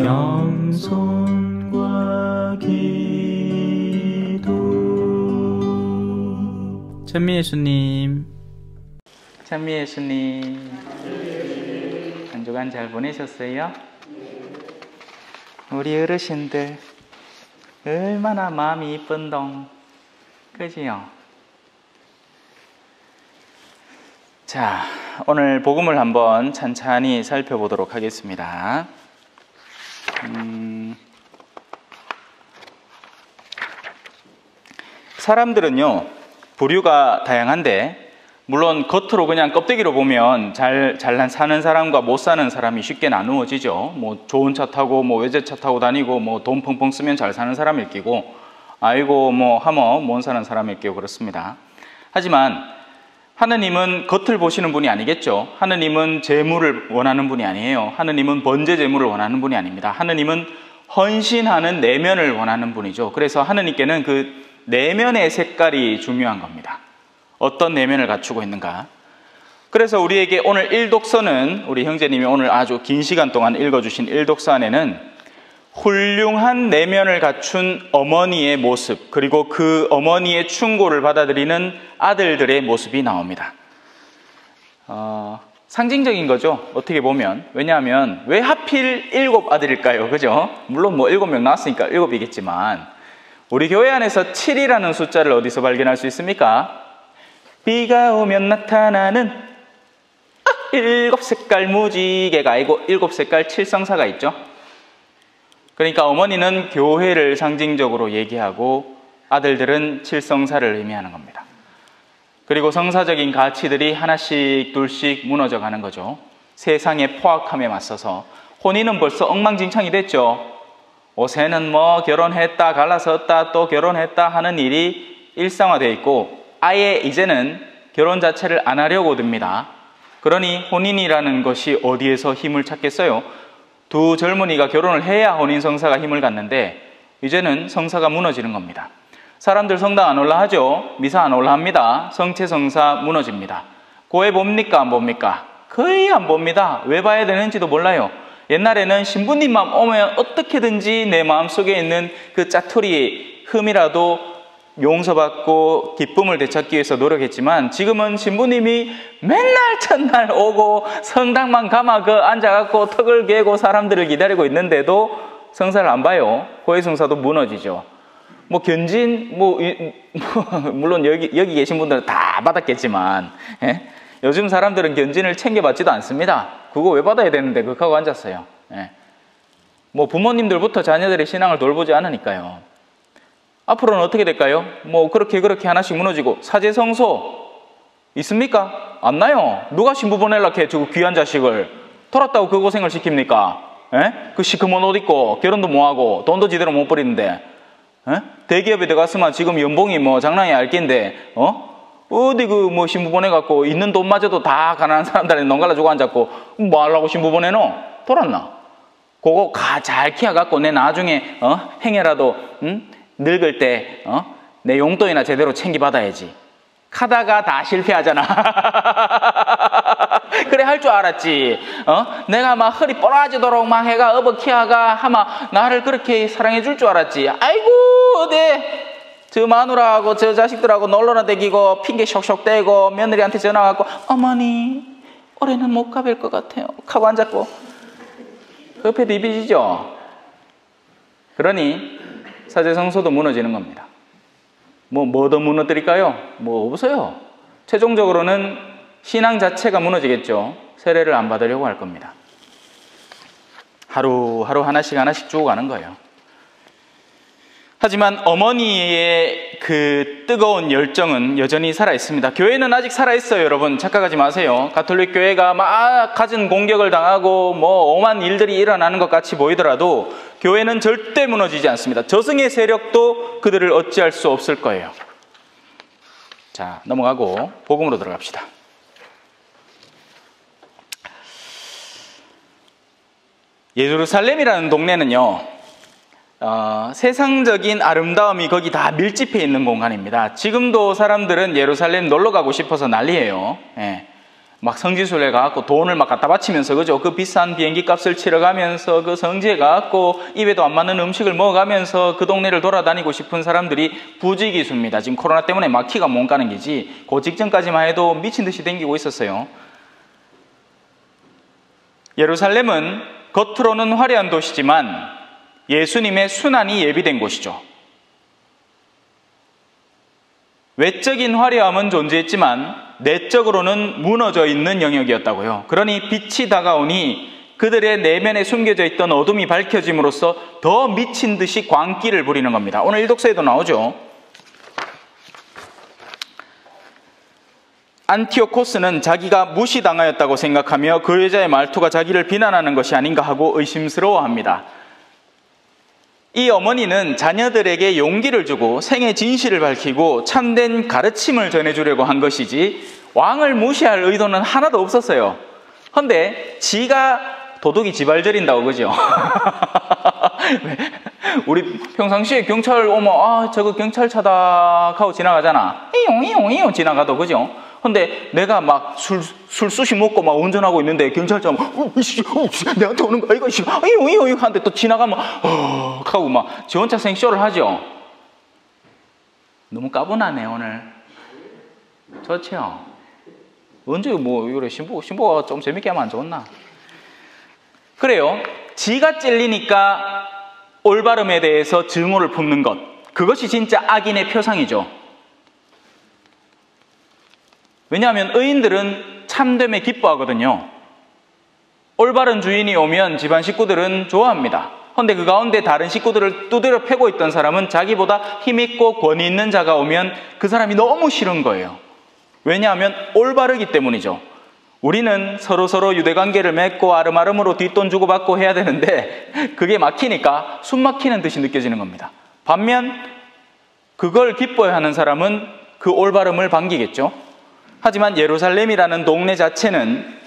영손과 기도. 찬미예수님, 찬미예수님, 한 주간 잘 보내셨어요? 우리 어르신들 얼마나 마음이 이쁜동, 그지요? 자, 오늘 복음을 한번 찬찬히 살펴보도록 하겠습니다. 사람들은요, 부류가 다양한데, 물론 겉으로 그냥 껍데기로 보면 잘 사는 사람과 못 사는 사람이 쉽게 나누어지죠. 뭐 좋은 차 타고 뭐 외제차 타고 다니고 뭐 돈 펑펑 쓰면 잘 사는 사람일 끼고, 아이고 뭐 하면 못 사는 사람일 끼고 그렇습니다. 하지만 하느님은 겉을 보시는 분이 아니겠죠. 하느님은 재물을 원하는 분이 아니에요. 하느님은 번제 재물을 원하는 분이 아닙니다. 하느님은 헌신하는 내면을 원하는 분이죠. 그래서 하느님께는 그 내면의 색깔이 중요한 겁니다. 어떤 내면을 갖추고 있는가. 그래서 우리에게 오늘 일독서는, 우리 형제님이 오늘 아주 긴 시간 동안 읽어주신 일독서 안에는 훌륭한 내면을 갖춘 어머니의 모습, 그리고 그 어머니의 충고를 받아들이는 아들들의 모습이 나옵니다. 상징적인 거죠, 어떻게 보면. 왜냐하면 왜 하필 7 아들일까요? 그죠? 물론 뭐 7명 나왔으니까 7이겠지만, 우리 교회 안에서 7이라는 숫자를 어디서 발견할 수 있습니까? 비가 오면 나타나는 7색깔 무지개가 아니고 7색깔 칠성사가 있죠. 그러니까 어머니는 교회를 상징적으로 얘기하고 아들들은 칠성사를 의미하는 겁니다. 그리고 성사적인 가치들이 하나씩 둘씩 무너져 가는 거죠. 세상의 포악함에 맞서서. 혼인은 벌써 엉망진창이 됐죠. 옷에는 뭐 결혼했다 갈라섰다 또 결혼했다 하는 일이 일상화되어 있고, 아예 이제는 결혼 자체를 안 하려고 듭니다. 그러니 혼인이라는 것이 어디에서 힘을 찾겠어요? 두 젊은이가 결혼을 해야 혼인 성사가 힘을 갖는데, 이제는 성사가 무너지는 겁니다. 사람들 성당 안 올라 하죠? 미사 안 올라 합니다. 성체 성사 무너집니다. 교회 봅니까 안 봅니까? 거의 안 봅니다. 왜 봐야 되는지도 몰라요. 옛날에는 신부님만 오면 어떻게든지 내 마음속에 있는 그 짜투리의 흠이라도 용서받고 기쁨을 되찾기 위해서 노력했지만, 지금은 신부님이 맨날 첫날 오고 성당만 가마 앉아갖고 턱을 개고 사람들을 기다리고 있는데도 성사를 안 봐요. 교회 성사도 무너지죠. 뭐 견진 물론 여기 계신 분들은 다 받았겠지만, 예? 요즘 사람들은 견진을 챙겨받지도 않습니다. 그거 왜 받아야 되는데 그거 하고 앉았어요. 예. 뭐 부모님들부터 자녀들의 신앙을 돌보지 않으니까요. 앞으로는 어떻게 될까요? 뭐 그렇게 하나씩 무너지고. 사제성소 있습니까? 안 나요. 누가 신부 보내려고 해, 저 귀한 자식을. 돌았다고 그 고생을 시킵니까? 예? 그 시커먼 옷 입고 결혼도 못하고 돈도 제대로 못 버리는데, 예? 대기업에 들어갔으면 지금 연봉이 뭐 장난이 알긴데, 어디 그 뭐 신부 보내갖고 있는 돈마저도 다 가난한 사람들한테 농갈라주고 앉았고, 뭐 하려고 신부 보내노? 돌았나? 그거 잘 키워갖고 내 나중에 행여라도 늙을 때 내 용돈이나 제대로 챙겨받아야지. 하다가 다 실패하잖아. 그래 할 줄 알았지. 내가 막 허리 뽀라지도록 막 해가 어버키아가 하마 나를 그렇게 사랑해 줄 줄 알았지. 아이고 어디 저 마누라하고 저 자식들하고 놀러나 다니고 핑계 쇽쇽 대고 며느리한테 전화 갖고 어머니 올해는 못 가뵐 것 같아요 하고 앉았고, 옆에 비비지죠. 그러니 사제성소도 무너지는 겁니다. 뭐 더 무너뜨릴까요? 뭐 없어요. 최종적으로는 신앙 자체가 무너지겠죠. 세례를 안 받으려고 할 겁니다. 하루하루 하나씩 죽어가는 거예요. 하지만 어머니의 그 뜨거운 열정은 여전히 살아있습니다. 교회는 아직 살아있어요, 여러분. 착각하지 마세요. 가톨릭 교회가 막 갖은 공격을 당하고 뭐 오만 일들이 일어나는 것 같이 보이더라도 교회는 절대 무너지지 않습니다. 저승의 세력도 그들을 어찌할 수 없을 거예요. 자, 넘어가고 복음으로 들어갑시다. 예루살렘이라는 동네는요, 세상적인 아름다움이 거기 다 밀집해 있는 공간입니다. 지금도 사람들은 예루살렘 놀러 가고 싶어서 난리예요. 예. 막 성지순례 가갖고 돈을 막 갖다 바치면서, 그죠? 그 비싼 비행기 값을 치러가면서 그 성지에 가갖고 입에도 안 맞는 음식을 먹어가면서 그 동네를 돌아다니고 싶은 사람들이 부지기수입니다. 지금 코로나 때문에 막 키가 못 가는 게지, 그 직전까지만 해도 미친 듯이 댕기고 있었어요. 예루살렘은 겉으로는 화려한 도시지만 예수님의 순환이 예비된 곳이죠. 외적인 화려함은 존재했지만 내적으로는 무너져 있는 영역이었다고요. 그러니 빛이 다가오니 그들의 내면에 숨겨져 있던 어둠이 밝혀짐으로써 더 미친 듯이 광기를 부리는 겁니다. 오늘 일독서에도 나오죠. 안티오코스는 자기가 무시당하였다고 생각하며 그 여자의 말투가 자기를 비난하는 것이 아닌가 하고 의심스러워합니다. 이 어머니는 자녀들에게 용기를 주고 생애 진실을 밝히고 참된 가르침을 전해주려고 한 것이지 왕을 무시할 의도는 하나도 없었어요. 그런데 지가 도둑이 지발저린다고, 그죠? 우리 평상시에 경찰 오면 저거 경찰차다 하고 지나가잖아. 이용 지나가도, 그죠? 근데 내가 막 술 쑤시 먹고 막 운전하고 있는데 경찰차 오면 내한테 오는 거야 이거 이용 하는데 또 지나가면 하고 막 지 혼자 생쇼를 하죠. 너무 까분하네 오늘. 좋죠? 언제 뭐 이래 신부가 좀 재밌게 하면 안 좋나? 그래요. 지가 찔리니까 올바름에 대해서 증오를 품는 것, 그것이 진짜 악인의 표상이죠. 왜냐하면 의인들은 참됨에 기뻐하거든요. 올바른 주인이 오면 집안 식구들은 좋아합니다. 그런데 그 가운데 다른 식구들을 두드려 패고 있던 사람은 자기보다 힘있고 권위 있는 자가 오면 그 사람이 너무 싫은 거예요. 왜냐하면 올바르기 때문이죠. 우리는 서로 유대관계를 맺고 아름아름으로 뒷돈 주고받고 해야 되는데 그게 막히니까 숨 막히는 듯이 느껴지는 겁니다. 반면 그걸 기뻐해하는 사람은 그 올바름을 반기겠죠. 하지만 예루살렘이라는 동네 자체는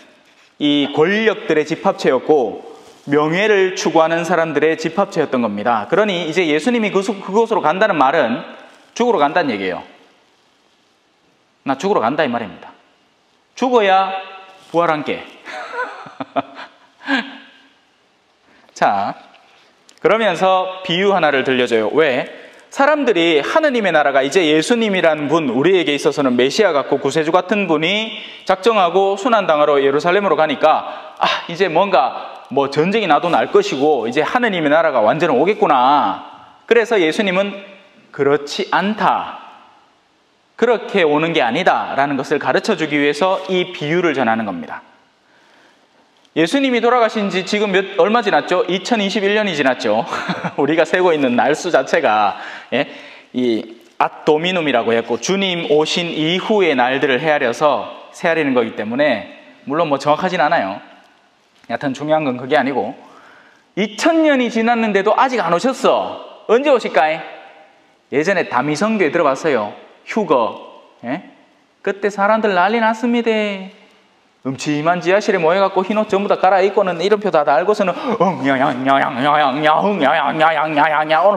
이 권력들의 집합체였고 명예를 추구하는 사람들의 집합체였던 겁니다. 그러니 이제 예수님이 그곳으로 간다는 말은 죽으러 간다는 얘기예요. 나 죽으러 간다 이 말입니다. 죽어야 부활한게. 자, 그러면서 비유 하나를 들려줘요. 왜? 사람들이 하느님의 나라가 이제 예수님이라는 분, 우리에게 있어서는 메시아 같고 구세주 같은 분이 작정하고 순환당하러 예루살렘으로 가니까 이제 뭔가 뭐 전쟁이 나도 날 것이고 이제 하느님의 나라가 완전히 오겠구나. 그래서 예수님은 그렇지 않다, 그렇게 오는 게 아니다 라는 것을 가르쳐주기 위해서 이 비유를 전하는 겁니다. 예수님이 돌아가신 지 지금 얼마 지났죠? 2021년이 지났죠. 우리가 세고 있는 날수 자체가 이 앗도미눔이라고 했고 주님 오신 이후의 날들을 헤아려서 세아리는 거기 때문에 물론 뭐 정확하진 않아요. 여하튼 중요한 건 그게 아니고 2000년이 지났는데도 아직 안 오셨어. 언제 오실까? 예전에 다미성교에 들어봤어요. 휴거. 그때 사람들 난리 났습니다. 음침한 지하실에 모여갖고 흰옷 전부 다 갈아입고는 이름표 다 달고서는 오늘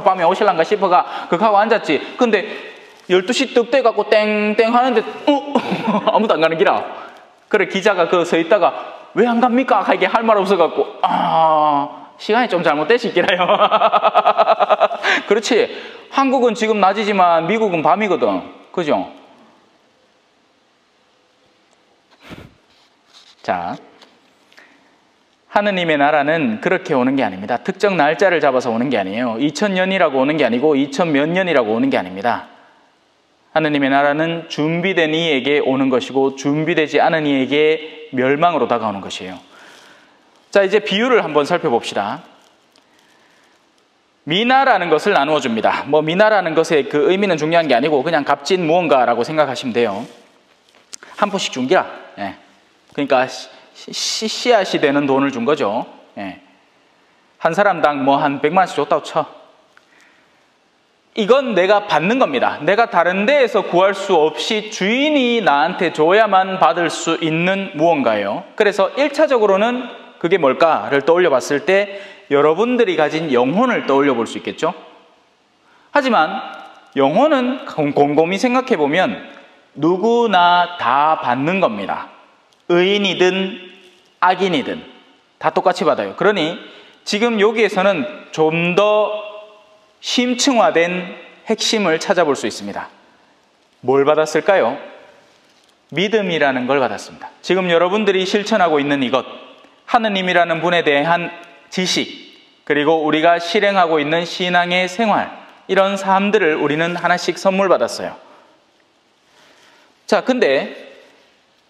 밤에 오실란가 싶어가 그하고 앉았지. 근데 12시 뚝 돼갖고 땡땡 하는데 아무도 안 가는 기라. 그래 기자가 그 서 있다가 왜 안 갑니까? 하게 할 말 없어갖고 시간이 좀 잘못되시기라요. 그렇지. 한국은 지금 낮이지만 미국은 밤이거든. 그죠? 자, 하느님의 나라는 그렇게 오는 게 아닙니다. 특정 날짜를 잡아서 오는 게 아니에요. 2000년이라고 오는 게 아니고 2000몇 년이라고 오는 게 아닙니다. 하느님의 나라는 준비된 이에게 오는 것이고 준비되지 않은 이에게 멸망으로 다가오는 것이에요. 자, 이제 비유를 한번 살펴봅시다. 미나라는 것을 나누어 줍니다. 뭐 미나라는 것의 그 의미는 중요한 게 아니고 그냥 값진 무언가라고 생각하시면 돼요. 한 푼씩 준 기라. 그러니까 씨앗이 되는 돈을 준 거죠. 한 사람당 뭐 한 100만 원씩 줬다고 쳐. 이건 내가 받는 겁니다. 내가 다른 데에서 구할 수 없이 주인이 나한테 줘야만 받을 수 있는 무언가예요. 그래서 1차적으로는 그게 뭘까를 떠올려 봤을 때 여러분들이 가진 영혼을 떠올려 볼 수 있겠죠. 하지만 영혼은 곰곰이 생각해 보면 누구나 다 받는 겁니다. 의인이든 악인이든 다 똑같이 받아요. 그러니 지금 여기에서는 좀 더 심층화된 핵심을 찾아볼 수 있습니다. 뭘 받았을까요? 믿음이라는 걸 받았습니다. 지금 여러분들이 실천하고 있는 이것, 하느님이라는 분에 대한 지식, 그리고 우리가 실행하고 있는 신앙의 생활, 이런 삶들을 우리는 하나씩 선물 받았어요. 자, 근데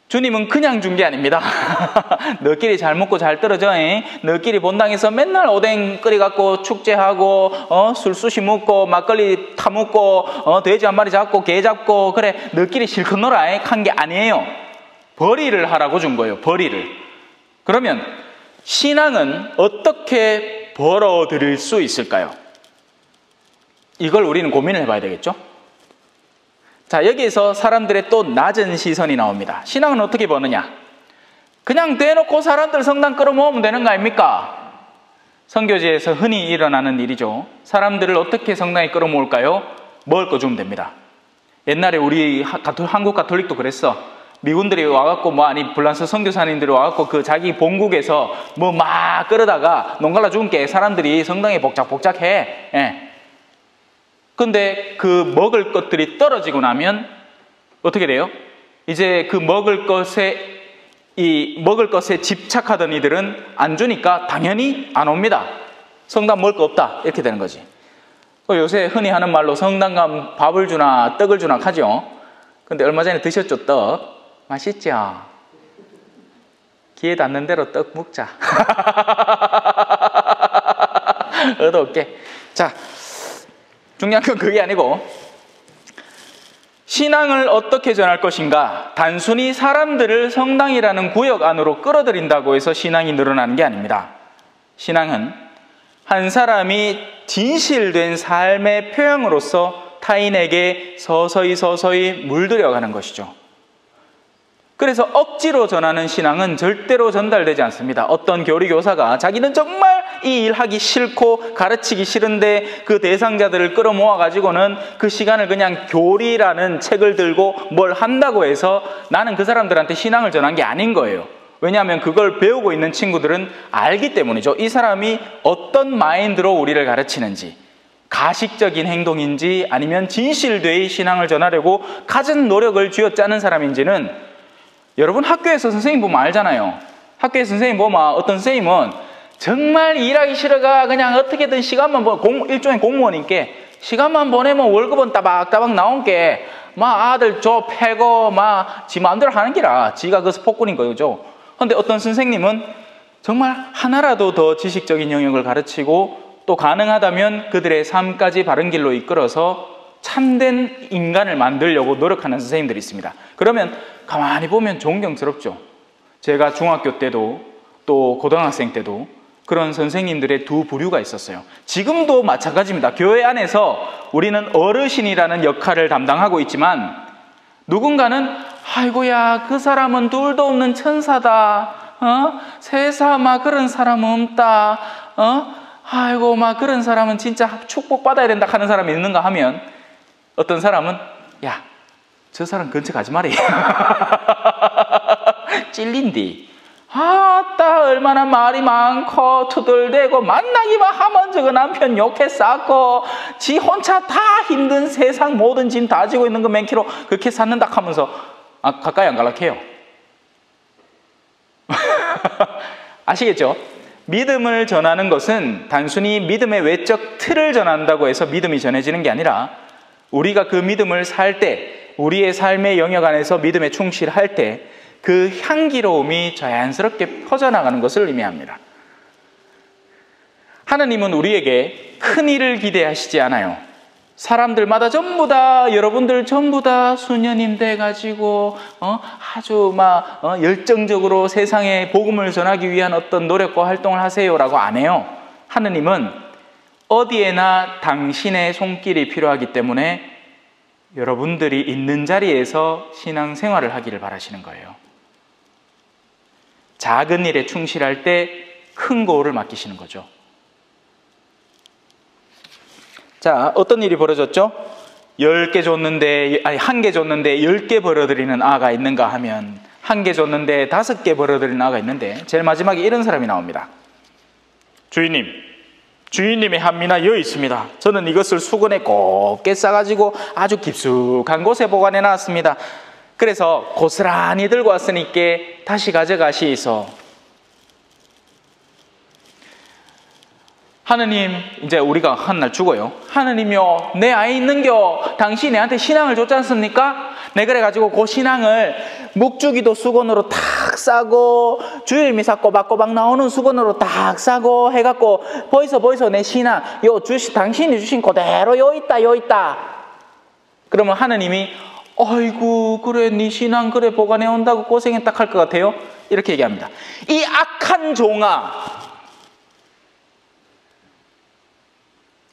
주님은 그냥 준 게 아닙니다. 너끼리 잘 먹고 잘 떨어져. 너끼리 본당에서 맨날 오뎅 끓여갖고 축제하고 술 쑤시 먹고 막걸리 타먹고 돼지 한 마리 잡고 개 잡고 그래 너끼리 실컷 놀아 한 게 아니에요. 벌이를 하라고 준 거예요. 벌이를. 그러면 신앙은 어떻게 벌어들일 수 있을까요? 이걸 우리는 고민을 해봐야 되겠죠? 자, 여기에서 사람들의 또 낮은 시선이 나옵니다. 신앙은 어떻게 버느냐? 그냥 대놓고 사람들 성당 끌어모으면 되는 거 아닙니까? 선교지에서 흔히 일어나는 일이죠. 사람들을 어떻게 성당에 끌어모을까요? 먹을 거 주면 됩니다. 옛날에 우리 한국 가톨릭도 그랬어. 미군들이 와갖고 불란서 선교사님들이 와갖고 그 자기 본국에서 막 끌어다가 농갈라 죽은 게 사람들이 성당에 복작복작해. 예. 근데 그 먹을 것들이 떨어지고 나면 어떻게 돼요? 이제 그 먹을 것에 집착하던 이들은 안 주니까 당연히 안 옵니다. 성당 먹을 거 없다 이렇게 되는 거지. 요새 흔히 하는 말로 성당 가면 밥을 주나 떡을 주나 하죠. 근데 얼마 전에 드셨죠? 떡 맛있죠? 기회 닿는 대로 떡 먹자. 얻어올게. 자, 중요한 건 그게 아니고 신앙을 어떻게 전할 것인가, 단순히 사람들을 성당이라는 구역 안으로 끌어들인다고 해서 신앙이 늘어나는 게 아닙니다. 신앙은 한 사람이 진실된 삶의 표형으로서 타인에게 서서히 물들여가는 것이죠. 그래서 억지로 전하는 신앙은 절대로 전달되지 않습니다. 어떤 교리교사가 자기는 정말 이 일하기 싫고 가르치기 싫은데 그 대상자들을 끌어모아가지고는 그 시간을 그냥 교리라는 책을 들고 뭘 한다고 해서 나는 그 사람들한테 신앙을 전한 게 아닌 거예요. 왜냐하면 그걸 배우고 있는 친구들은 알기 때문이죠. 이 사람이 어떤 마인드로 우리를 가르치는지, 가식적인 행동인지 아니면 진실되이 신앙을 전하려고 갖은 노력을 쥐어짜는 사람인지는 여러분 학교에서 선생님 보면 알잖아요. 학교에서 선생님 보면 어떤 선생님은 정말 일하기 싫어가 그냥 어떻게든 시간만 일종의 공무원인께 시간만 보내면 월급은 따박따박 나온 게 아들 저 패고 지 마음대로 하는 기라 지가 그래서 폭군인 거죠. 그런데 어떤 선생님은 정말 하나라도 더 지식적인 영역을 가르치고 또 가능하다면 그들의 삶까지 바른 길로 이끌어서 참된 인간을 만들려고 노력하는 선생님들이 있습니다. 그러면 가만히 보면 존경스럽죠. 제가 중학교 때도 또 고등학생 때도 그런 선생님들의 두 부류가 있었어요. 지금도 마찬가지입니다. 교회 안에서 우리는 어르신이라는 역할을 담당하고 있지만 누군가는 아이고야 그 사람은 둘도 없는 천사다. 세상 그런 사람은 없다. 아이고 그런 사람은 진짜 축복받아야 된다 하는 사람이 있는가 하면 어떤 사람은 야, 저 사람 근처 가지 말이. 찔린디. 아따 얼마나 말이 많고 투덜대고 만나기만 하면 저거 남편 욕해 쌓고 지 혼자 다 힘든 세상 모든 짐 다 지고 있는 거 맨키로 그렇게 쌓는다 하면서 가까이 안 갈락해요. 아시겠죠? 믿음을 전하는 것은 단순히 믿음의 외적 틀을 전한다고 해서 믿음이 전해지는 게 아니라 우리가 그 믿음을 살 때, 우리의 삶의 영역 안에서 믿음에 충실할 때 그 향기로움이 자연스럽게 퍼져나가는 것을 의미합니다. 하나님은 우리에게 큰 일을 기대하시지 않아요. 사람들마다 전부 다, 여러분들 전부 다 수녀님 돼가지고 아주 열정적으로 세상에 복음을 전하기 위한 어떤 노력과 활동을 하세요라고 안 해요. 하느님은 어디에나 당신의 손길이 필요하기 때문에 여러분들이 있는 자리에서 신앙생활을 하기를 바라시는 거예요. 작은 일에 충실할 때 큰 거울을 맡기시는 거죠. 자, 어떤 일이 벌어졌죠? 1개 줬는데 10개 벌어들이는 아가 있는가 하면 한 개 줬는데 5개 벌어들인 아가 있는데 제일 마지막에 이런 사람이 나옵니다. 주인님, 주인님의 한 미나 여기 있습니다. 저는 이것을 수건에 곱게 싸가지고 아주 깊숙한 곳에 보관해 놨습니다. 그래서 고스란히 들고 왔으니까 다시 가져가시이소. 하느님, 이제 우리가 한 날 죽어요. 하느님이요, 내 아이 있는겨 당신이 내한테 신앙을 줬지 않습니까? 내 그래가지고 그 신앙을 묵주기도 수건으로 탁 싸고 주일미사 꼬박꼬박 나오는 수건으로 탁 싸고 해갖고 보이소 내 신앙 당신이 주신 그대로 요 있다. 그러면 하느님이 아이고 그래 네 신앙 그래 보관해 온다고 고생했다 할 것 같아요? 이렇게 얘기합니다. 이 악한 종아,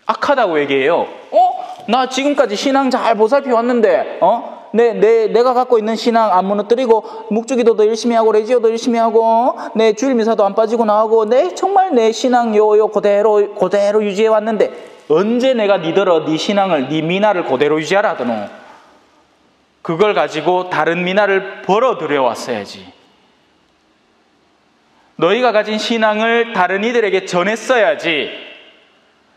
악하다고 얘기해요. 나 지금까지 신앙 잘 보살펴 왔는데, 내가 갖고 있는 신앙 안 무너뜨리고, 묵주기도도 열심히 하고, 레지오도 열심히 하고, 내 주일미사도 안 빠지고 나오고, 정말 내 신앙 그대로 유지해 왔는데, 언제 내가 니더러 네 신앙을, 네 미나를 그대로 유지하라 하더노? 그걸 가지고 다른 미나를 벌어들여 왔어야지. 너희가 가진 신앙을 다른 이들에게 전했어야지.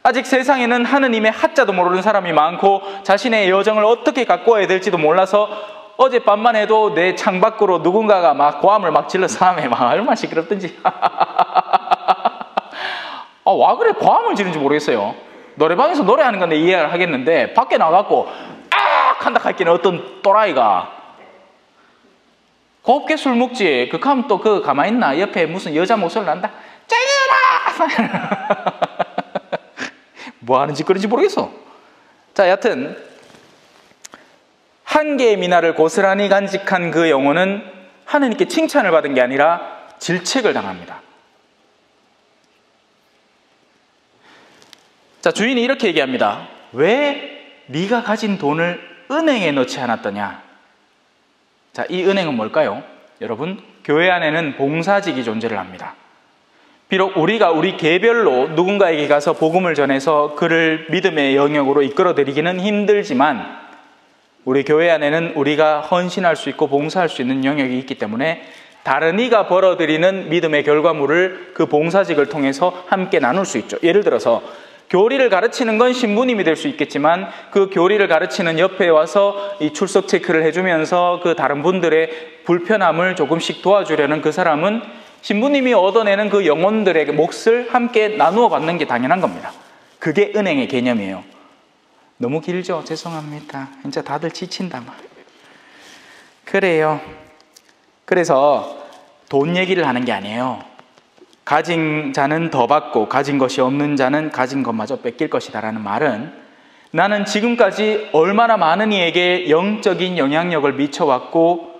아직 세상에는 하느님의 하자도 모르는 사람이 많고 자신의 여정을 어떻게 가꿔야 될지도 몰라서 어젯밤만 해도 내 창밖으로 누군가가 막 고함을 막 질러서 하면 막 얼마나 시끄럽든지 와 그래 고함을 지르는지 모르겠어요. 노래방에서 노래하는 건데 이해를 하겠는데 밖에 나가고 악 한다 할게는 어떤 또라이가 곱게 술 먹지 그 하면 또 그 가만히 있나 옆에 무슨 여자 목소리 난다 짱이라 뭐 하는 짓거리인지 모르겠어. 자, 여튼 한 개의 미나를 고스란히 간직한 그 영혼은 하느님께 칭찬을 받은 게 아니라 질책을 당합니다. 자, 주인이 이렇게 얘기합니다. 왜 네가 가진 돈을 은행에 넣지 않았더냐? 자, 이 은행은 뭘까요? 여러분, 교회 안에는 봉사직이 존재를 합니다. 비록 우리가 우리 개별로 누군가에게 가서 복음을 전해서 그를 믿음의 영역으로 이끌어드리기는 힘들지만 우리 교회 안에는 우리가 헌신할 수 있고 봉사할 수 있는 영역이 있기 때문에 다른 이가 벌어들이는 믿음의 결과물을 그 봉사직을 통해서 함께 나눌 수 있죠. 예를 들어서 교리를 가르치는 건 신부님이 될 수 있겠지만 그 교리를 가르치는 옆에 와서 이 출석 체크를 해주면서 그 다른 분들의 불편함을 조금씩 도와주려는 그 사람은 신부님이 얻어내는 그 영혼들의 몫을 함께 나누어 받는 게 당연한 겁니다. 그게 은행의 개념이에요. 너무 길죠? 죄송합니다. 이제 다들 지친다 막. 그래요. 그래서 돈 얘기를 하는 게 아니에요. 가진 자는 더 받고 가진 것이 없는 자는 가진 것마저 뺏길 것이다라는 말은 나는 지금까지 얼마나 많은 이에게 영적인 영향력을 미쳐왔고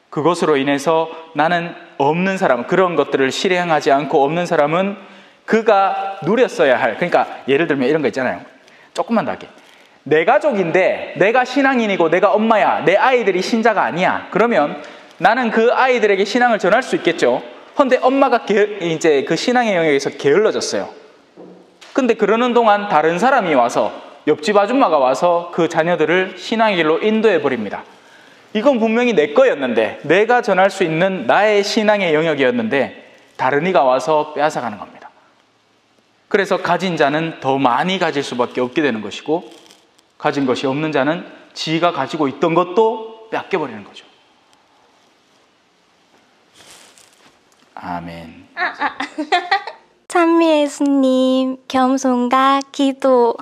그것으로 인해서 나는 없는 사람, 그런 것들을 실행하지 않고 없는 사람은 그가 누렸어야 할, 그러니까 예를 들면 이런 거 있잖아요. 조금만 더 할게. 내 가족인데 내가 신앙인이고 내가 엄마야, 내 아이들이 신자가 아니야. 그러면 나는 그 아이들에게 신앙을 전할 수 있겠죠. 그런데 엄마가 이제 그 신앙의 영역에서 게을러졌어요. 근데 그러는 동안 다른 사람이 와서 옆집 아줌마가 와서 그 자녀들을 신앙의 길로 인도해 버립니다. 이건 분명히 내 거였는데 내가 전할 수 있는 나의 신앙의 영역이었는데 다른 이가 와서 빼앗아가는 겁니다. 그래서 가진 자는 더 많이 가질 수밖에 없게 되는 것이고 가진 것이 없는 자는 지가 가지고 있던 것도 뺏겨버리는 거죠. 아멘. 찬미 예수님, 겸손과 기도.